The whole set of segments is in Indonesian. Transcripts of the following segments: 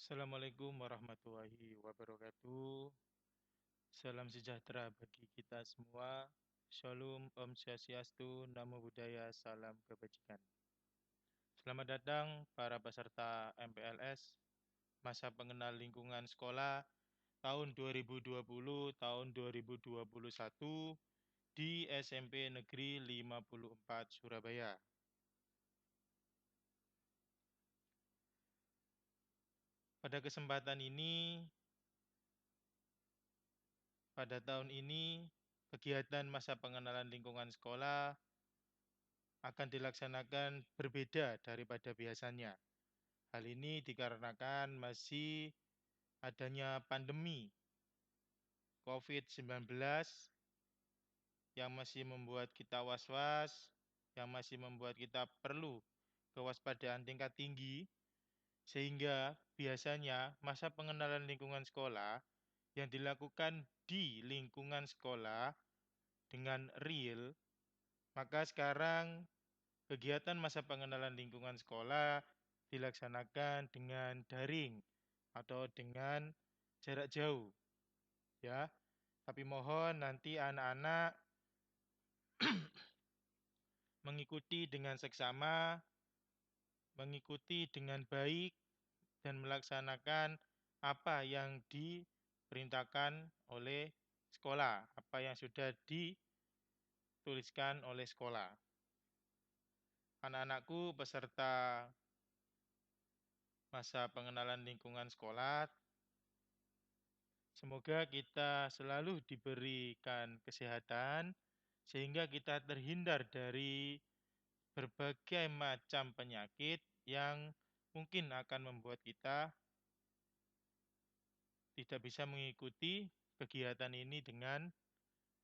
Assalamualaikum warahmatullahi wabarakatuh. Salam sejahtera bagi kita semua. Shalom, Om Swastiastu, Namo Buddhaya, salam kebajikan. Selamat datang para peserta MPLS Masa Pengenal Lingkungan Sekolah tahun 2020 tahun 2021 di SMP Negeri 54 Surabaya. Pada kesempatan ini, pada tahun ini, kegiatan masa pengenalan lingkungan sekolah akan dilaksanakan berbeda daripada biasanya. Hal ini dikarenakan masih adanya pandemi COVID-19 yang masih membuat kita was-was, yang masih membuat kita perlu kewaspadaan tingkat tinggi, sehingga biasanya masa pengenalan lingkungan sekolah yang dilakukan di lingkungan sekolah dengan real, maka sekarang kegiatan masa pengenalan lingkungan sekolah dilaksanakan dengan daring atau dengan jarak jauh, ya. Tapi mohon nanti anak-anak mengikuti dengan seksama, mengikuti dengan baik dan melaksanakan apa yang diperintahkan oleh sekolah, apa yang sudah dituliskan oleh sekolah. Anak-anakku peserta masa pengenalan lingkungan sekolah, semoga kita selalu diberikan kesehatan sehingga kita terhindar dari berbagai macam penyakit yang mungkin akan membuat kita tidak bisa mengikuti kegiatan ini dengan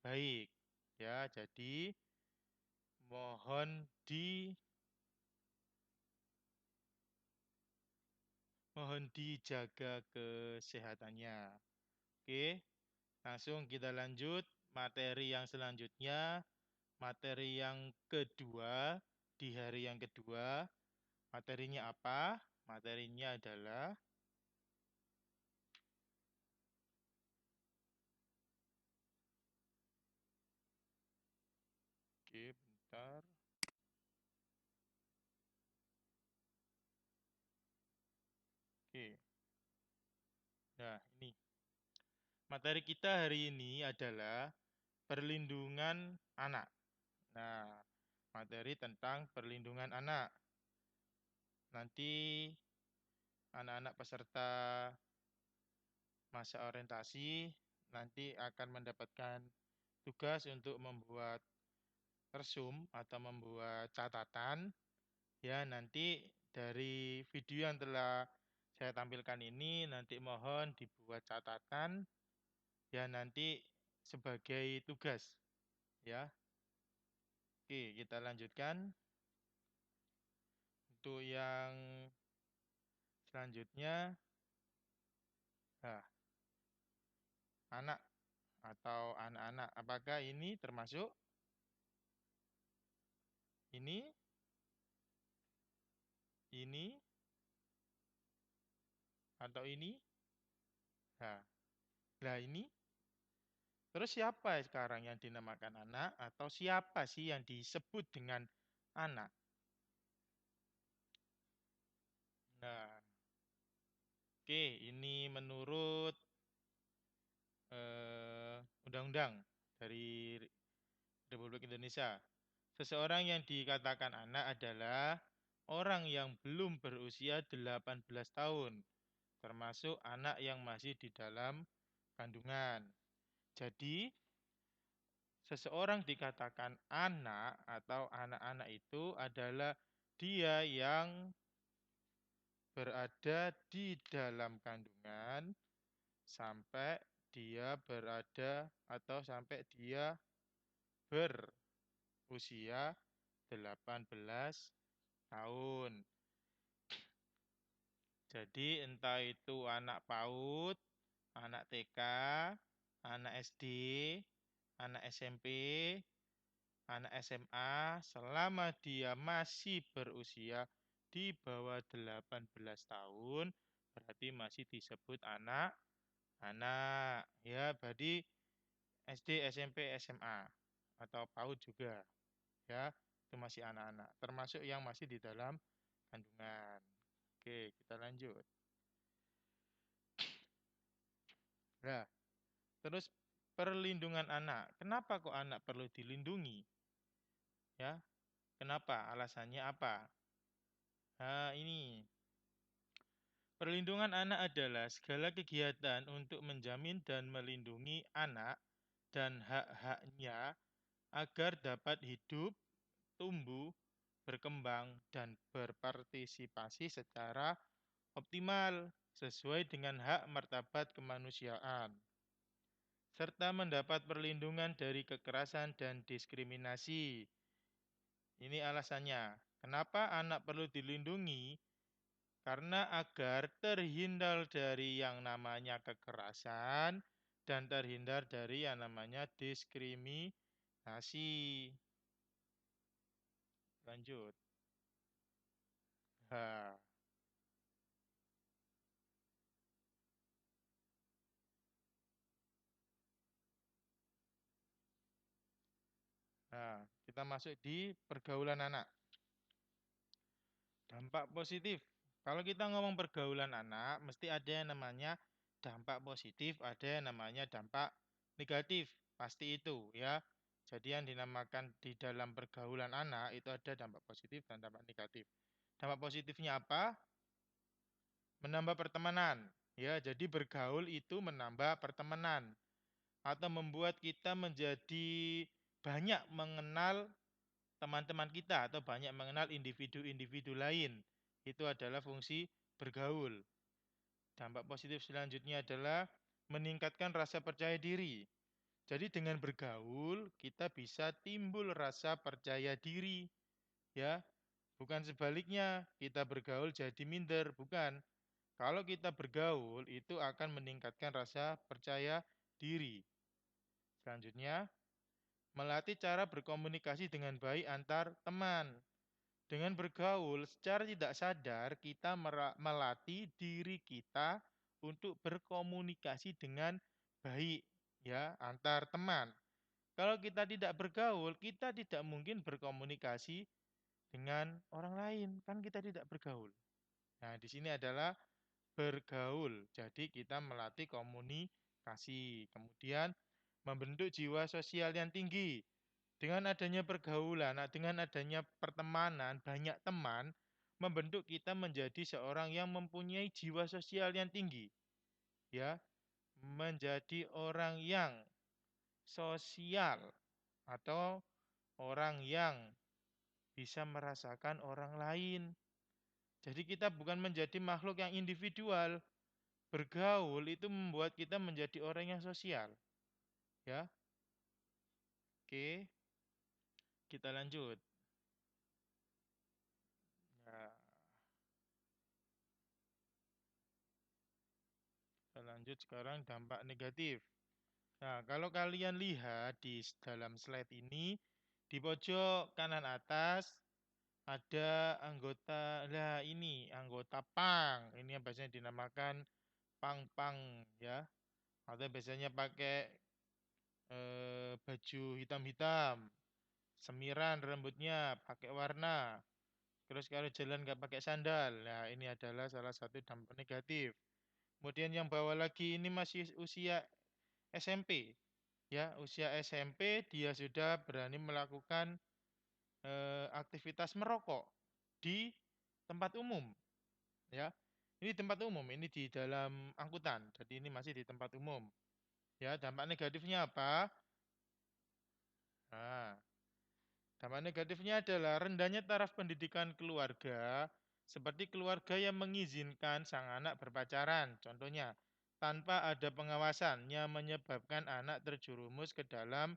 baik. Ya, jadi mohon dijaga kesehatannya. Oke, langsung kita lanjut materi yang selanjutnya. Materi yang kedua, di hari yang kedua, materinya apa? Materinya adalah, oke, bentar. Oke, nah ini. Materi kita hari ini adalah perlindungan anak. Nah, materi tentang perlindungan anak. Nanti anak-anak peserta masa orientasi nanti akan mendapatkan tugas untuk membuat resume atau membuat catatan. Ya, nanti dari video yang telah saya tampilkan ini nanti mohon dibuat catatan ya nanti sebagai tugas ya. Oke, kita lanjutkan. Untuk yang selanjutnya, nah, anak atau anak-anak, apakah ini termasuk ini, ini, atau ini? Nah, lah ini. Terus siapa sekarang yang dinamakan anak atau siapa sih yang disebut dengan anak? Nah, oke, ini menurut undang-undang dari Republik Indonesia. Seseorang yang dikatakan anak adalah orang yang belum berusia 18 tahun, termasuk anak yang masih di dalam kandungan. Jadi, seseorang dikatakan anak atau anak-anak itu adalah dia yang berada di dalam kandungan sampai dia berada atau sampai dia berusia 18 tahun. Jadi entah itu anak PAUD, anak TK, anak SD, anak SMP, anak SMA, selama dia masih berusia di bawah 18 tahun, berarti masih disebut anak-anak. Ya, berarti SD, SMP, SMA atau PAUD juga. Ya, itu masih anak-anak. Termasuk yang masih di dalam kandungan. Oke, kita lanjut. Nah, terus perlindungan anak. Kenapa kok anak perlu dilindungi? Ya, kenapa? Alasannya apa? Nah, ini perlindungan anak adalah segala kegiatan untuk menjamin dan melindungi anak dan hak-haknya agar dapat hidup, tumbuh, berkembang, dan berpartisipasi secara optimal sesuai dengan hak martabat kemanusiaan, serta mendapat perlindungan dari kekerasan dan diskriminasi. Ini alasannya. Kenapa anak perlu dilindungi? Karena agar terhindar dari yang namanya kekerasan dan terhindar dari yang namanya diskriminasi. Lanjut. Nah, kita masuk di pergaulan anak. Dampak positif. Kalau kita ngomong pergaulan anak, mesti ada yang namanya dampak positif, ada yang namanya dampak negatif. Pasti itu ya. Jadi yang dinamakan di dalam pergaulan anak itu ada dampak positif dan dampak negatif. Dampak positifnya apa? Menambah pertemanan. Ya, jadi bergaul itu menambah pertemanan atau membuat kita menjadi banyak mengenal teman-teman kita atau banyak mengenal individu-individu lain. Itu adalah fungsi bergaul. Dampak positif selanjutnya adalah meningkatkan rasa percaya diri. Jadi dengan bergaul kita bisa timbul rasa percaya diri, ya. Bukan sebaliknya, kita bergaul jadi minder, bukan. Kalau kita bergaul itu akan meningkatkan rasa percaya diri. Selanjutnya, melatih cara berkomunikasi dengan baik antar teman. Dengan bergaul secara tidak sadar kita melatih diri kita untuk berkomunikasi dengan baik ya antar teman. Kalau kita tidak bergaul, kita tidak mungkin berkomunikasi dengan orang lain, kan kita tidak bergaul. Nah, di sini adalah bergaul. Jadi kita melatih komunikasi, kemudian membentuk jiwa sosial yang tinggi. Dengan adanya pergaulan, dengan adanya pertemanan, banyak teman, membentuk kita menjadi seorang yang mempunyai jiwa sosial yang tinggi. Ya, menjadi orang yang sosial atau orang yang bisa merasakan orang lain. Jadi kita bukan menjadi makhluk yang individual. Bergaul itu membuat kita menjadi orang yang sosial. Ya, oke, kita lanjut. Nah, kita lanjut sekarang dampak negatif. Nah, kalau kalian lihat di dalam slide ini, di pojok kanan atas ada anggota, lah ini anggota pang. Ini yang biasanya dinamakan pang-pang ya. Atau biasanya pakai baju hitam-hitam, semiran rambutnya, pakai warna. Terus kalau jalan nggak pakai sandal. Nah, ini adalah salah satu dampak negatif. Kemudian yang bawah lagi ini masih usia SMP. Ya, usia SMP dia sudah berani melakukan aktivitas merokok di tempat umum. Ya, ini tempat umum, ini di dalam angkutan. Jadi ini masih di tempat umum. Ya, dampak negatifnya apa? Nah, dampak negatifnya adalah rendahnya taraf pendidikan keluarga, seperti keluarga yang mengizinkan sang anak berpacaran, contohnya, tanpa ada pengawasan yang menyebabkan anak terjerumus ke dalam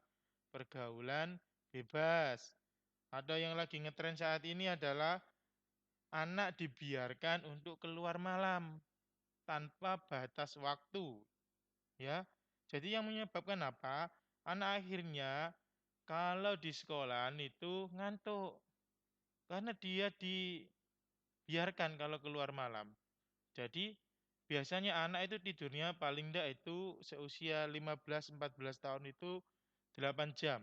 pergaulan bebas. Atau yang lagi ngetren saat ini adalah anak dibiarkan untuk keluar malam tanpa batas waktu, ya. Jadi yang menyebabkan apa? Anak akhirnya kalau di sekolah itu ngantuk karena dia dibiarkan kalau keluar malam. Jadi biasanya anak itu tidurnya paling enggak itu seusia 15-14 tahun itu 8 jam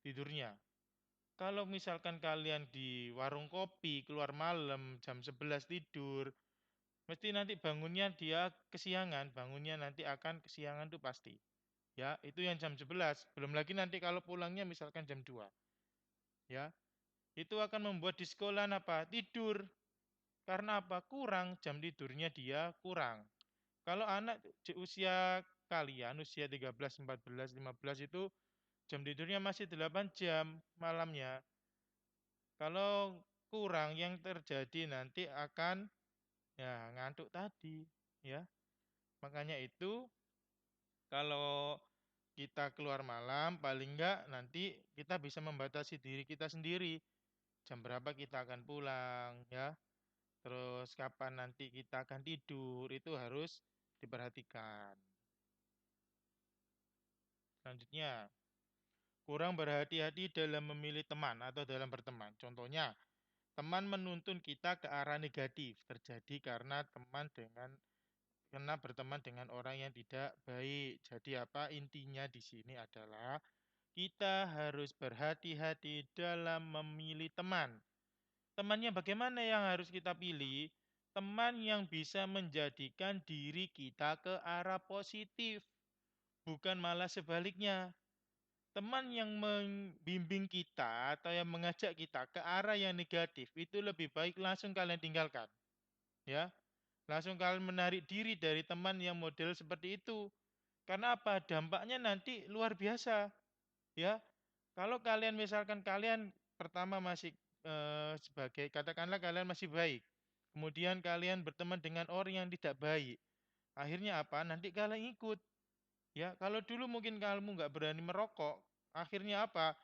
tidurnya. Kalau misalkan kalian di warung kopi keluar malam jam 11 tidur, mesti nanti bangunnya dia kesiangan, bangunnya nanti akan kesiangan tuh pasti. Ya, itu yang jam 11. Belum lagi nanti kalau pulangnya misalkan jam 2. Ya, itu akan membuat di sekolah apa? Tidur. Karena apa? Kurang jam tidurnya dia kurang. Kalau anak di usia kalian, usia 13, 14, 15 itu jam tidurnya masih 8 jam malamnya. Kalau kurang yang terjadi nanti akan ya ngantuk tadi, ya. Makanya itu kalau kita keluar malam paling enggak nanti kita bisa membatasi diri kita sendiri. Jam berapa kita akan pulang, ya. Terus kapan nanti kita akan tidur itu harus diperhatikan. Selanjutnya, kurang berhati-hati dalam memilih teman atau dalam berteman. Contohnya, teman menuntun kita ke arah negatif terjadi karena berteman dengan orang yang tidak baik. Jadi apa intinya di sini adalah kita harus berhati-hati dalam memilih teman. Temannya bagaimana yang harus kita pilih? Teman yang bisa menjadikan diri kita ke arah positif, bukan malah sebaliknya. Teman yang membimbing kita atau yang mengajak kita ke arah yang negatif itu lebih baik langsung kalian tinggalkan, ya. Langsung kalian menarik diri dari teman yang model seperti itu. Karena apa? Dampaknya nanti luar biasa, ya. Kalau kalian misalkan kalian pertama masih sebagai katakanlah kalian masih baik. Kemudian kalian berteman dengan orang yang tidak baik. Akhirnya apa? Nanti kalian ikut. Ya, kalau dulu mungkin kamu nggak berani merokok, akhirnya apa?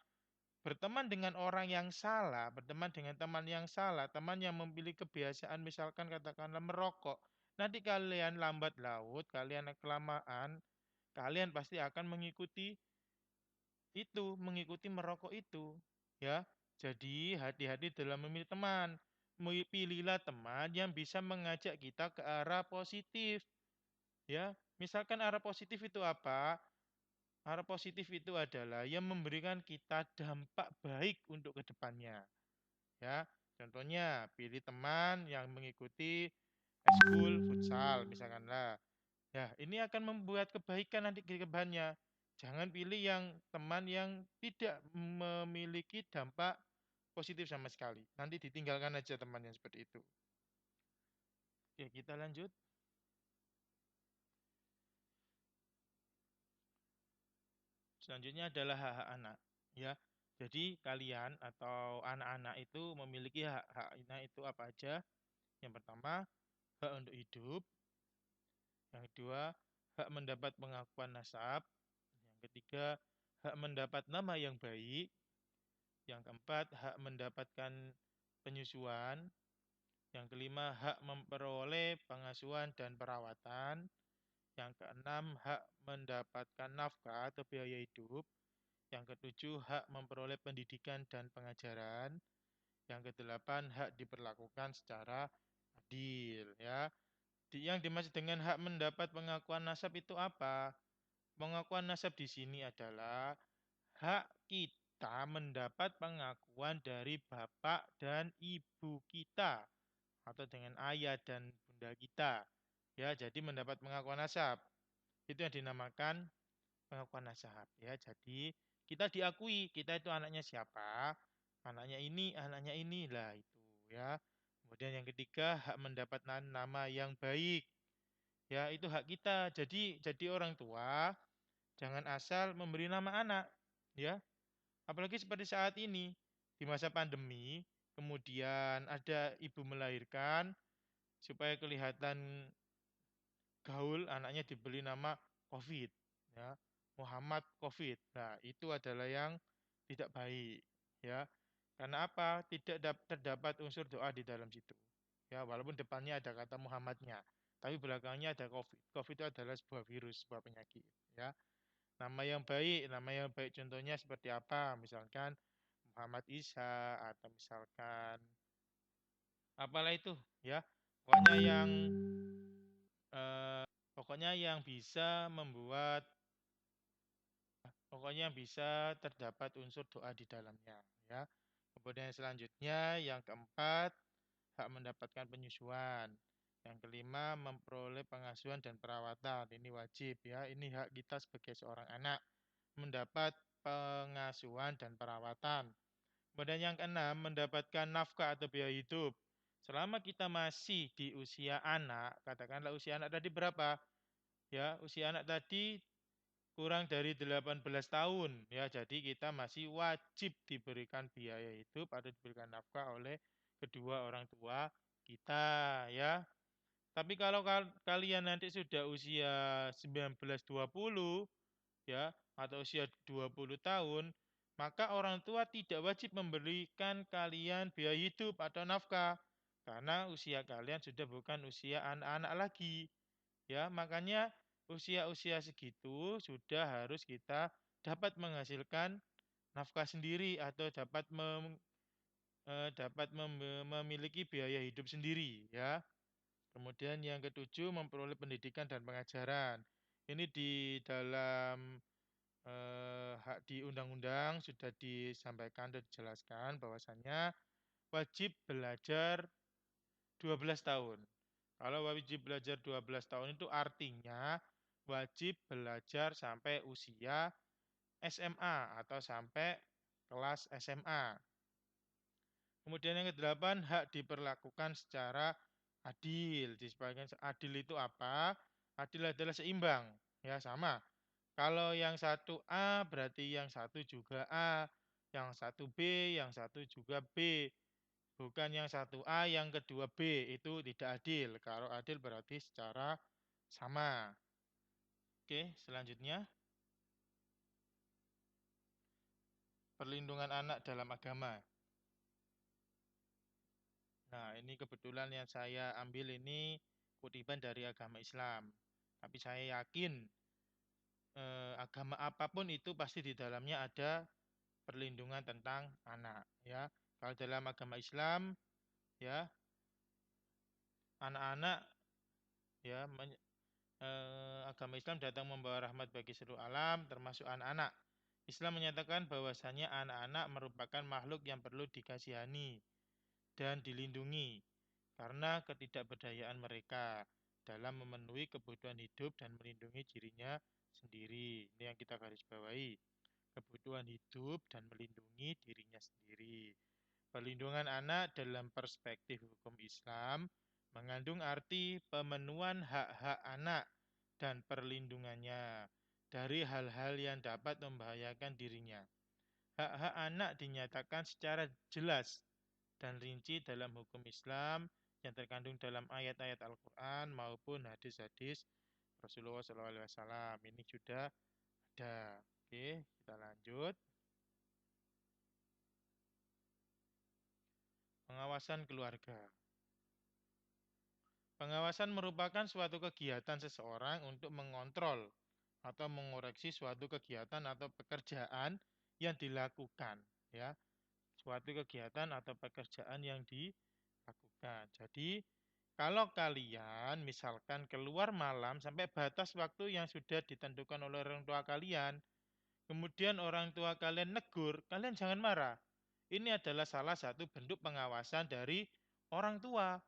Berteman dengan orang yang salah, berteman dengan teman yang salah, teman yang memiliki kebiasaan misalkan katakanlah merokok. Nanti kalian lambat laut, kalian kelamaan, kalian pasti akan mengikuti itu, mengikuti merokok itu, ya. Jadi hati-hati dalam memilih teman. Pilihlah teman yang bisa mengajak kita ke arah positif, ya. Misalkan arah positif itu apa? Arah positif itu adalah yang memberikan kita dampak baik untuk kedepannya, ya. Contohnya, pilih teman yang mengikuti eskul futsal, misalkanlah. Ya, ini akan membuat kebaikan nanti ke depannya. Jangan pilih yang teman yang tidak memiliki dampak positif sama sekali. Nanti ditinggalkan aja teman yang seperti itu. Oke, kita lanjut. Selanjutnya adalah hak-hak anak. Ya, jadi kalian atau anak-anak itu memiliki hak-haknya itu apa aja? Yang pertama, hak untuk hidup. Yang kedua, hak mendapat pengakuan nasab. Yang ketiga, hak mendapat nama yang baik. Yang keempat, hak mendapatkan penyusuan. Yang kelima, hak memperoleh pengasuhan dan perawatan. Yang keenam, hak mendapatkan nafkah atau biaya hidup. Yang ketujuh, hak memperoleh pendidikan dan pengajaran. Yang kedelapan, hak diperlakukan secara adil. Ya, yang dimaksud dengan hak mendapat pengakuan nasab itu apa? Pengakuan nasab di sini adalah hak kita mendapat pengakuan dari bapak dan ibu kita atau dengan ayah dan bunda kita. Ya, jadi mendapat pengakuan nasab. Itu yang dinamakan pengakuan nasab ya. Jadi kita diakui kita itu anaknya siapa? Anaknya ini lah itu ya. Kemudian yang ketiga, hak mendapat nama yang baik. Ya, itu hak kita. Jadi orang tua jangan asal memberi nama anak, ya. Apalagi seperti saat ini di masa pandemi, kemudian ada ibu melahirkan supaya kelihatan gaul, anaknya diberi nama COVID, ya. Muhammad COVID. Nah, itu adalah yang tidak baik, ya. Karena apa? Tidak terdapat unsur doa di dalam situ. Ya, walaupun depannya ada kata Muhammadnya, tapi belakangnya ada COVID. COVID itu adalah sebuah virus, sebuah penyakit, ya. Nama yang baik contohnya seperti apa? Misalkan Muhammad Isa atau misalkan apalah itu, ya. Pokoknya yang Pokoknya yang bisa membuat, pokoknya yang bisa terdapat unsur doa di dalamnya, ya. Kemudian selanjutnya yang keempat, hak mendapatkan penyusuan. Yang kelima, memperoleh pengasuhan dan perawatan. Ini wajib, ya. Ini hak kita sebagai seorang anak, mendapat pengasuhan dan perawatan. Kemudian yang keenam, mendapatkan nafkah atau biaya hidup. Selama kita masih di usia anak, katakanlah usia anak tadi berapa? Ya, usia anak tadi kurang dari 18 tahun, ya. Jadi kita masih wajib diberikan biaya hidup atau diberikan nafkah oleh kedua orang tua kita, ya. Tapi kalau kalian nanti sudah usia 19-20, ya, atau usia 20 tahun, maka orang tua tidak wajib memberikan kalian biaya hidup atau nafkah karena usia kalian sudah bukan usia anak-anak lagi, ya. Makanya usia-usia segitu sudah harus kita dapat menghasilkan nafkah sendiri atau dapat memiliki biaya hidup sendiri, ya. Kemudian yang ketujuh, memperoleh pendidikan dan pengajaran. Ini di dalam hak di undang-undang sudah disampaikan dan dijelaskan bahwasannya wajib belajar 12 tahun. Kalau wajib belajar 12 tahun itu artinya wajib belajar sampai usia SMA atau sampai kelas SMA. Kemudian yang kedelapan, hak diperlakukan secara adil. Di sebagian adil itu apa? Adil adalah seimbang, ya sama. Kalau yang satu A berarti yang satu juga A, yang satu B, yang satu juga B. Bukan yang satu A, yang kedua B. Itu tidak adil. Kalau adil berarti secara sama. Oke, selanjutnya perlindungan anak dalam agama. Nah, ini kebetulan yang saya ambil ini kutipan dari agama Islam. Tapi saya yakin agama apapun itu pasti di dalamnya ada perlindungan tentang anak, ya. Kalau dalam agama Islam, ya, anak-anak, ya, agama Islam datang membawa rahmat bagi seluruh alam termasuk anak-anak. Islam menyatakan bahwasanya anak-anak merupakan makhluk yang perlu dikasihani dan dilindungi karena ketidakberdayaan mereka dalam memenuhi kebutuhan hidup dan melindungi dirinya sendiri. Ini yang kita garis bawahi. Kebutuhan hidup dan melindungi dirinya sendiri. Perlindungan anak dalam perspektif hukum Islam mengandung arti pemenuhan hak-hak anak dan perlindungannya dari hal-hal yang dapat membahayakan dirinya. Hak-hak anak dinyatakan secara jelas dan rinci dalam hukum Islam yang terkandung dalam ayat-ayat Al-Quran maupun hadis-hadis Rasulullah SAW. Ini sudah ada. Oke, kita lanjut. Pengawasan keluarga. Pengawasan merupakan suatu kegiatan seseorang untuk mengontrol atau mengoreksi suatu kegiatan atau pekerjaan yang dilakukan, ya. Suatu kegiatan atau pekerjaan yang dilakukan. Jadi, kalau kalian misalkan keluar malam sampai batas waktu yang sudah ditentukan oleh orang tua kalian, kemudian orang tua kalian negur, kalian jangan marah. Ini adalah salah satu bentuk pengawasan dari orang tua,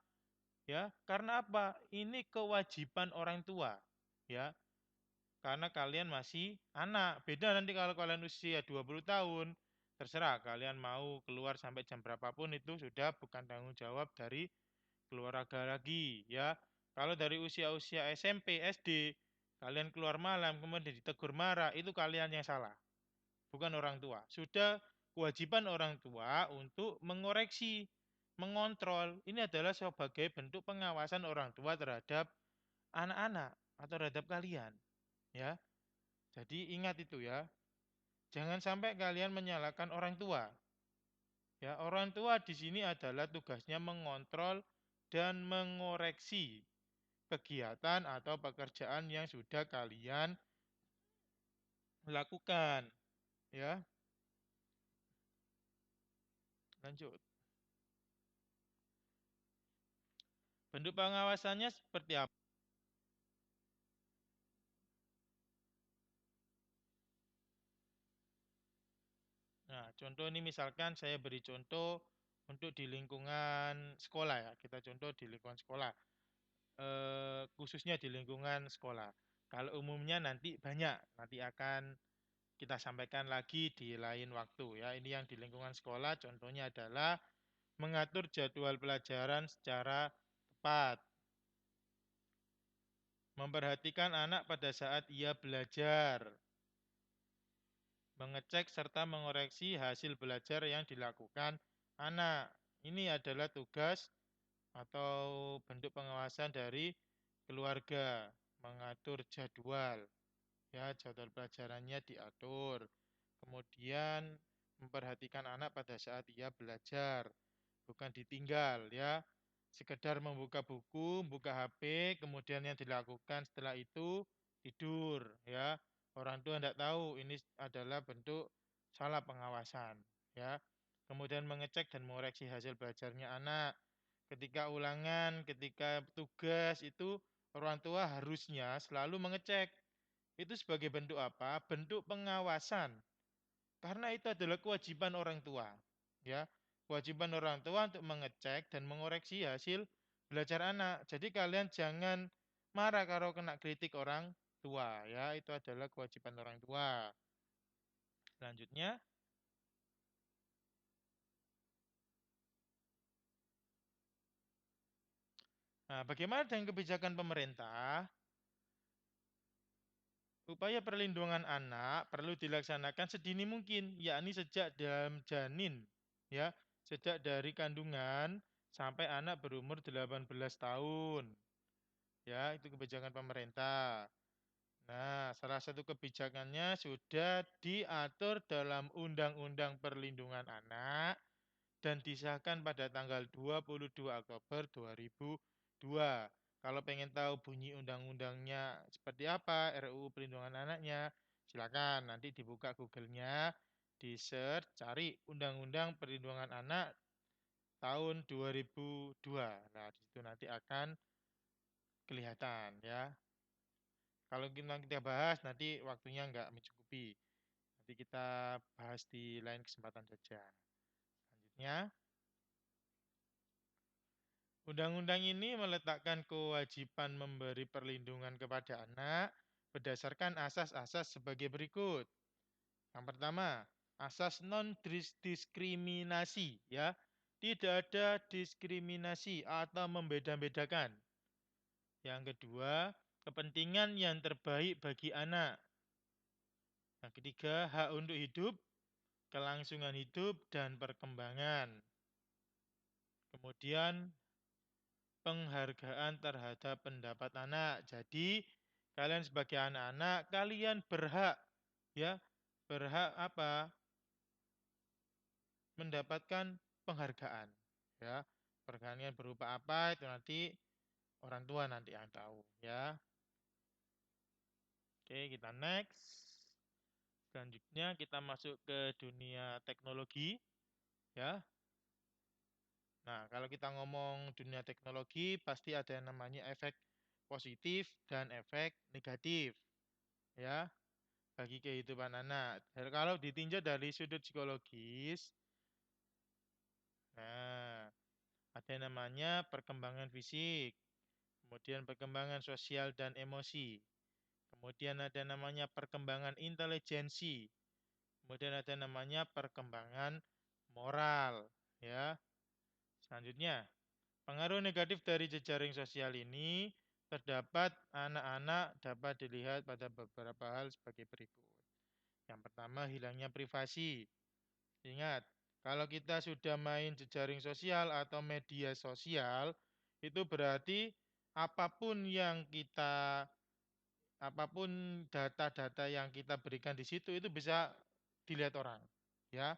ya. Karena apa? Ini kewajiban orang tua, ya. Karena kalian masih anak. Beda nanti kalau kalian usia 20 tahun, terserah kalian mau keluar sampai jam berapapun itu sudah bukan tanggung jawab dari keluarga lagi, ya. Kalau dari usia-usia SMP, SD, kalian keluar malam kemudian ditegur marah, itu kalian yang salah, bukan orang tua. Sudah kewajiban orang tua untuk mengoreksi, mengontrol. Ini adalah sebagai bentuk pengawasan orang tua terhadap anak-anak atau terhadap kalian, ya. Jadi ingat itu, ya. Jangan sampai kalian menyalahkan orang tua. Ya, orang tua di sini adalah tugasnya mengontrol dan mengoreksi kegiatan atau pekerjaan yang sudah kalian lakukan, ya. Lanjut. Bentuk pengawasannya seperti apa? contoh ini misalkan saya beri contoh untuk di lingkungan sekolah ya. Kita contoh di lingkungan sekolah, khususnya di lingkungan sekolah. Kalau umumnya nanti banyak, nanti akan kita sampaikan lagi di lain waktu ya. Ini yang di lingkungan sekolah, contohnya adalah mengatur jadwal pelajaran secara tepat, memperhatikan anak pada saat ia belajar, mengecek serta mengoreksi hasil belajar yang dilakukan anak. Ini adalah tugas atau bentuk pengawasan dari keluarga, mengatur jadwal. Ya, jadwal pelajarannya diatur. Kemudian memperhatikan anak pada saat ia belajar, bukan ditinggal ya. Sekedar membuka buku, buka HP, kemudian yang dilakukan setelah itu tidur ya. Orang tua tidak tahu ini adalah bentuk salah pengawasan ya. Kemudian mengecek dan mengoreksi hasil belajarnya anak. Ketika ulangan, ketika tugas itu orang tua harusnya selalu mengecek. Itu sebagai bentuk apa? Bentuk pengawasan. Karena itu adalah kewajiban orang tua. Ya, kewajiban orang tua untuk mengecek dan mengoreksi hasil belajar anak. Jadi kalian jangan marah kalau kena kritik orang tua. Ya, itu adalah kewajiban orang tua. Selanjutnya, nah, bagaimana dengan kebijakan pemerintah? Upaya perlindungan anak perlu dilaksanakan sedini mungkin, yakni sejak dalam janin, ya, sejak dari kandungan sampai anak berumur 18 tahun. Ya, itu kebijakan pemerintah. Nah, salah satu kebijakannya sudah diatur dalam Undang-Undang Perlindungan Anak dan disahkan pada tanggal 22 Oktober 2002. Kalau pengen tahu bunyi undang-undangnya seperti apa, RUU Perlindungan Anaknya, silakan nanti dibuka Google-nya, di search, cari Undang-Undang Perlindungan Anak tahun 2002. Nah, di situ nanti akan kelihatan ya. Kalau kita bahas nanti waktunya nggak mencukupi. Nanti kita bahas di lain kesempatan saja. Selanjutnya, undang-undang ini meletakkan kewajiban memberi perlindungan kepada anak berdasarkan asas-asas sebagai berikut. Yang pertama, asas non-diskriminasi ya. Tidak ada diskriminasi atau membeda-bedakan. Yang kedua, kepentingan yang terbaik bagi anak. Yang ketiga, hak untuk hidup, kelangsungan hidup, dan perkembangan. Kemudian penghargaan terhadap pendapat anak. Jadi kalian sebagai anak-anak, kalian berhak ya, berhak apa? Mendapatkan penghargaan. Ya, penghargaan berupa apa itu nanti orang tua nanti yang tahu ya. Oke, kita next. Selanjutnya kita masuk ke dunia teknologi ya. Nah, kalau kita ngomong dunia teknologi, pasti ada yang namanya efek positif dan efek negatif, ya, bagi kehidupan anak. Dan kalau ditinjau dari sudut psikologis, nah, ada yang namanya perkembangan fisik, kemudian perkembangan sosial dan emosi, kemudian ada namanya perkembangan intelijensi, kemudian ada namanya perkembangan moral, ya. Selanjutnya, pengaruh negatif dari jejaring sosial ini terdapat anak-anak dapat dilihat pada beberapa hal sebagai berikut. Yang pertama, hilangnya privasi. Ingat, kalau kita sudah main jejaring sosial atau media sosial, itu berarti apapun yang kita, apapun data-data yang kita berikan di situ itu bisa dilihat orang. Ya,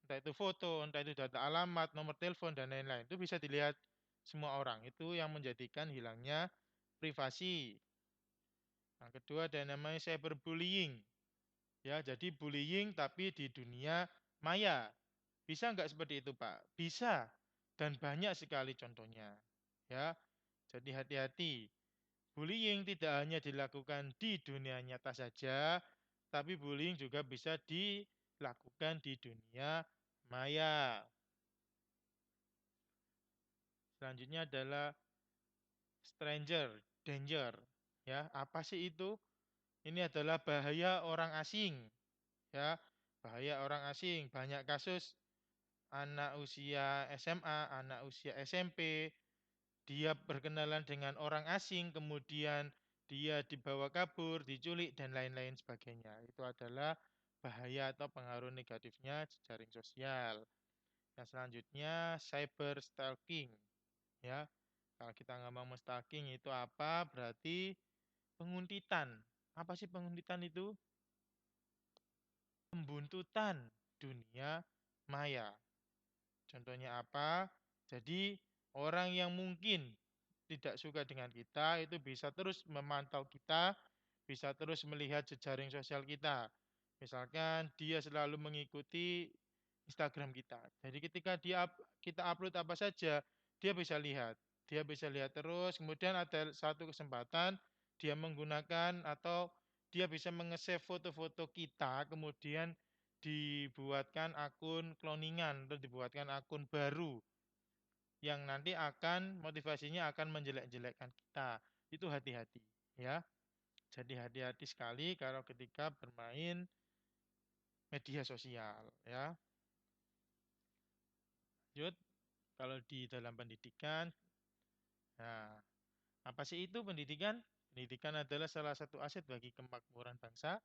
entah itu foto, entah itu data alamat, nomor telepon, dan lain-lain. Itu bisa dilihat semua orang. Itu yang menjadikan hilangnya privasi. Yang kedua ada yang namanya cyberbullying. Ya, jadi bullying tapi di dunia maya. Bisa nggak seperti itu, Pak? Bisa. Dan banyak sekali contohnya. Ya, jadi hati-hati. Bullying tidak hanya dilakukan di dunia nyata saja, tapi bullying juga bisa di dilakukan di dunia maya. Selanjutnya adalah stranger danger. Ya, apa sih itu? Ini adalah bahaya orang asing. Ya, bahaya orang asing. Banyak kasus anak usia SMA, anak usia SMP, dia berkenalan dengan orang asing, kemudian dia dibawa kabur, diculik, dan lain-lain sebagainya. Itu adalah bahaya atau pengaruh negatifnya jejaring sosial. Yang selanjutnya cyber stalking. Ya, kalau kita ngomong stalking itu apa? Berarti penguntitan. Apa sih penguntitan itu? Pembuntutan dunia maya. Contohnya apa? Jadi orang yang mungkin tidak suka dengan kita itu bisa terus memantau kita, bisa terus melihat jejaring sosial kita. Misalkan dia selalu mengikuti Instagram kita. Jadi ketika kita upload apa saja, dia bisa lihat. Dia bisa lihat terus, kemudian ada satu kesempatan dia menggunakan atau dia bisa menge-save foto-foto kita, kemudian dibuatkan akun cloningan atau dibuatkan akun baru yang nanti akan motivasinya akan menjelek-jelekkan kita. Itu hati-hati ya. Jadi hati-hati sekali kalau ketika bermain media sosial ya. Lanjut, kalau di dalam pendidikan, nah, apa sih itu pendidikan? Pendidikan adalah salah satu aset bagi kemakmuran bangsa.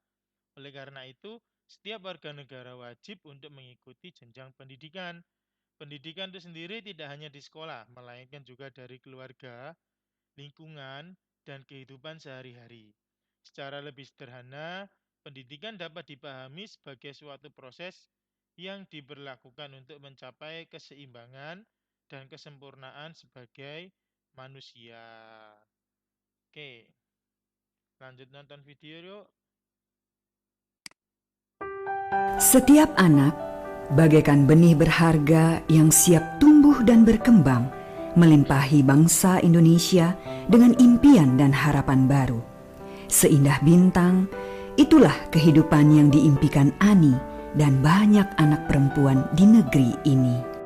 Oleh karena itu, setiap warga negara wajib untuk mengikuti jenjang pendidikan. Pendidikan itu sendiri tidak hanya di sekolah, melainkan juga dari keluarga, lingkungan, dan kehidupan sehari-hari. Secara lebih sederhana, pendidikan dapat dipahami sebagai suatu proses yang diberlakukan untuk mencapai keseimbangan dan kesempurnaan sebagai manusia. Oke, lanjut nonton video yuk. Setiap anak bagaikan benih berharga yang siap tumbuh dan berkembang, melimpahi bangsa Indonesia dengan impian dan harapan baru. Seindah bintang, itulah kehidupan yang diimpikan Ani dan banyak anak perempuan di negeri ini.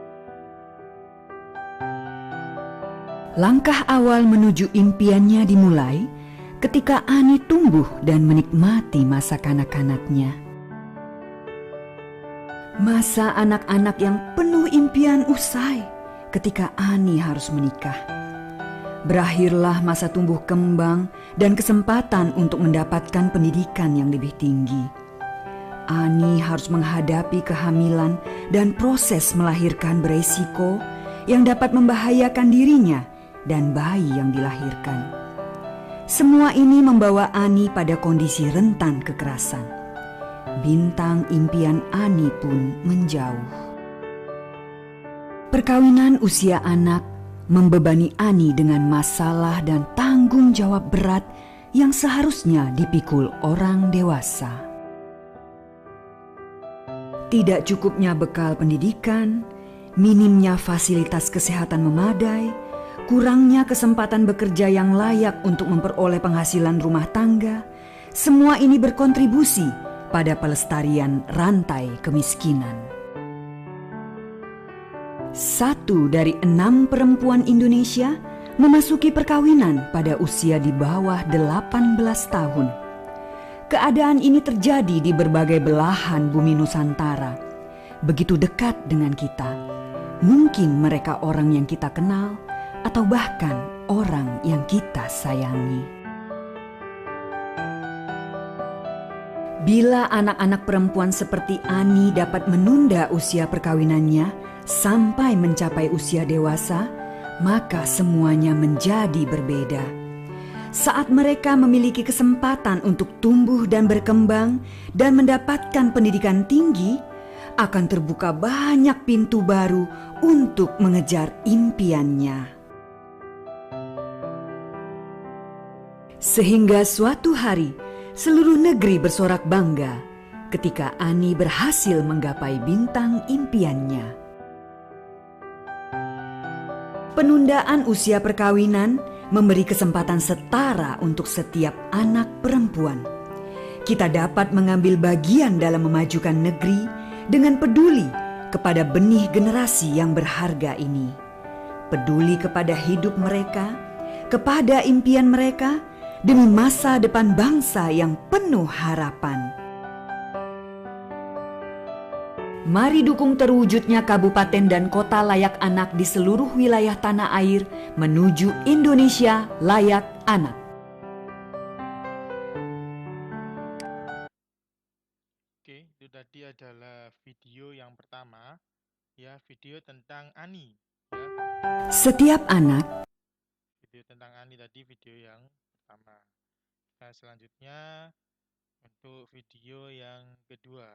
Langkah awal menuju impiannya dimulai ketika Ani tumbuh dan menikmati masa kanak-kanaknya. Masa anak-anak yang penuh impian usai ketika Ani harus menikah. Berakhirlah masa tumbuh kembang dan kesempatan untuk mendapatkan pendidikan yang lebih tinggi. Ani harus menghadapi kehamilan dan proses melahirkan beresiko yang dapat membahayakan dirinya dan bayi yang dilahirkan. Semua ini membawa Ani pada kondisi rentan kekerasan. Bintang impian Ani pun menjauh. Perkawinan usia anak membebani Ani dengan masalah dan tanggung jawab berat yang seharusnya dipikul orang dewasa. Tidak cukupnya bekal pendidikan, minimnya fasilitas kesehatan memadai, kurangnya kesempatan bekerja yang layak untuk memperoleh penghasilan rumah tangga, semua ini berkontribusi pada pelestarian rantai kemiskinan. 1 dari 6 perempuan Indonesia memasuki perkawinan pada usia di bawah 18 tahun. Keadaan ini terjadi di berbagai belahan bumi Nusantara, begitu dekat dengan kita. Mungkin mereka orang yang kita kenal atau bahkan orang yang kita sayangi. Bila anak-anak perempuan seperti Ani dapat menunda usia perkawinannya sampai mencapai usia dewasa, maka semuanya menjadi berbeda. Saat mereka memiliki kesempatan untuk tumbuh dan berkembang dan mendapatkan pendidikan tinggi, akan terbuka banyak pintu baru untuk mengejar impiannya. Sehingga suatu hari, seluruh negeri bersorak bangga ketika Ani berhasil menggapai bintang impiannya. Penundaan usia perkawinan memberi kesempatan setara untuk setiap anak perempuan. Kita dapat mengambil bagian dalam memajukan negeri dengan peduli kepada benih generasi yang berharga ini. Peduli kepada hidup mereka, kepada impian mereka, demi masa depan bangsa yang penuh harapan. Mari dukung terwujudnya kabupaten dan kota layak anak di seluruh wilayah tanah air menuju Indonesia layak anak. Oke, itu tadi adalah video yang pertama, ya, video tentang Ani. Ya, Setiap anak video tentang Ani tadi video yang pertama. Nah, selanjutnya untuk video yang kedua.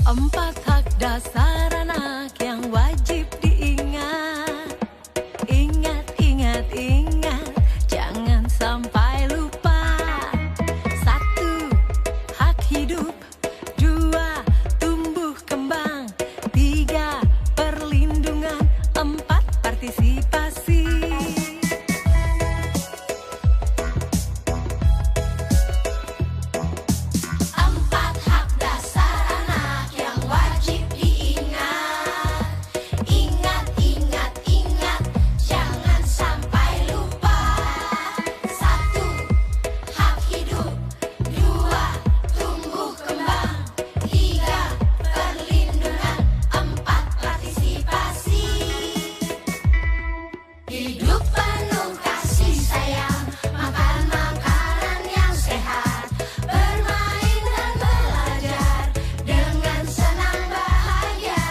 Empat hak dasar anak yang wajib diingat. Ingat, ingat, ingat, jangan sampai lupa. Satu, hak hidup. Dua, tumbuh kembang. Tiga, perlindungan. Empat, partisipasi. Empat hak dasar anak yang wajib diingat. Ingat, ingat, ingat, jangan sampai lupa. Satu, hak hidup. Dua, tumbuh kembang. Tiga, perlindungan. Empat, partisipasi. Hidup penuh kasih sayang, makan makanan yang sehat, bermain dan belajar dengan senang bahagia.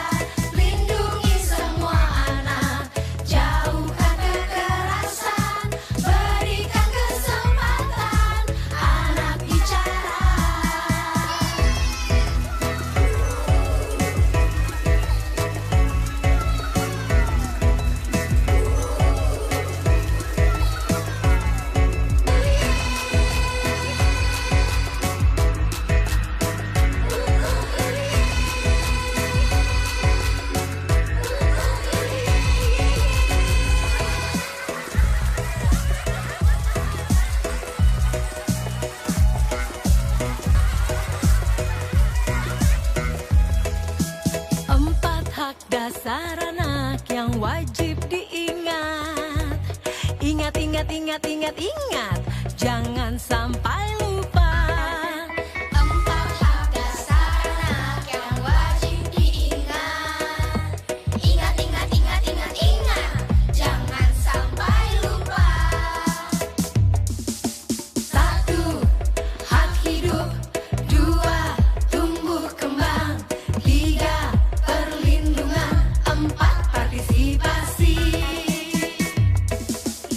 Lindungi semua anak, jauhkan kekerasan, berikan kesempatan anak bicara. Empat hak dasar anak yang wajib diingat. Ingat, ingat, ingat, ingat, ingat, jangan sampai lupa. Empat hak dasar anak yang wajib diingat. Ingat, ingat, ingat, ingat, ingat, jangan sampai lupa. Satu, hak hidup. Dua, tumbuh kembang. Tiga, perlindungan. Empat, partisipasi.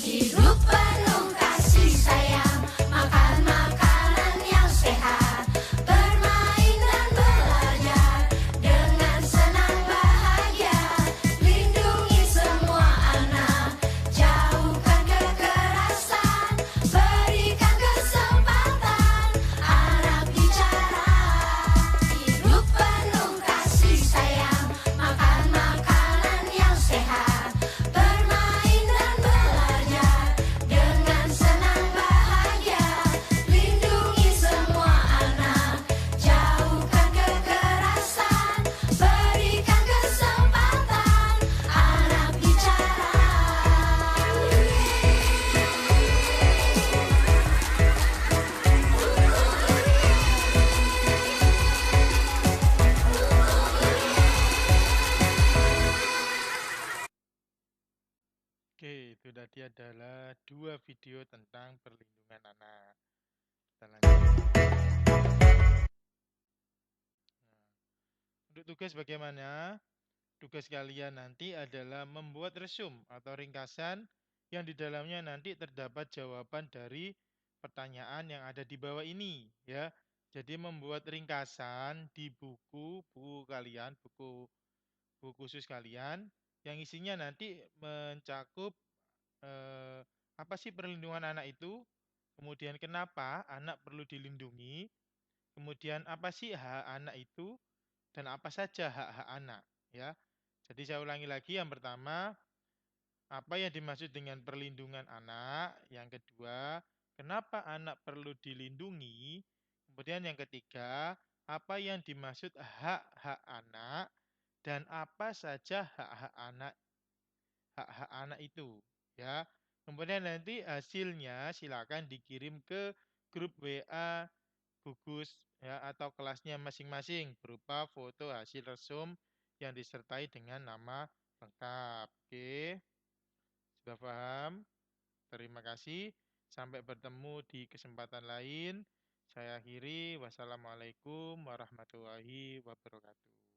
Hidup penuh kasih sayang, makan makanan yang sehat, bermain dan belajar dengan senang bahagia. Lindungi semua anak, jauhkan kekerasan, berikan kesempatan anak bicara. Hidup penuh kasih sayang, makan makanan yang sehat, bermain dan belajar dengan senang bahagia. Lindungi semua anak, jauhkan kekerasan, berikan kesempatan anak bicara. Oke, itu tadi adalah dua video tentang perlindungan anak. Kita lanjut. Untuk tugas bagaimana? Tugas kalian nanti adalah membuat resume atau ringkasan yang di dalamnya nanti terdapat jawaban dari pertanyaan yang ada di bawah ini ya. Jadi membuat ringkasan di buku kalian, buku khusus kalian yang isinya nanti mencakup apa sih perlindungan anak itu, kemudian kenapa anak perlu dilindungi, kemudian apa sih hak anak itu, dan apa saja hak-hak anak ya. Jadi saya ulangi lagi, yang pertama, apa yang dimaksud dengan perlindungan anak? Yang kedua, kenapa anak perlu dilindungi? Kemudian yang ketiga, apa yang dimaksud hak-hak anak dan apa saja hak-hak anak itu, ya. Kemudian nanti hasilnya silakan dikirim ke grup WA gugus ya atau kelasnya masing-masing berupa foto hasil resum yang disertai dengan nama lengkap. Oke, sudah paham? Terima kasih. Sampai bertemu di kesempatan lain. Saya akhiri. Wassalamualaikum warahmatullahi wabarakatuh.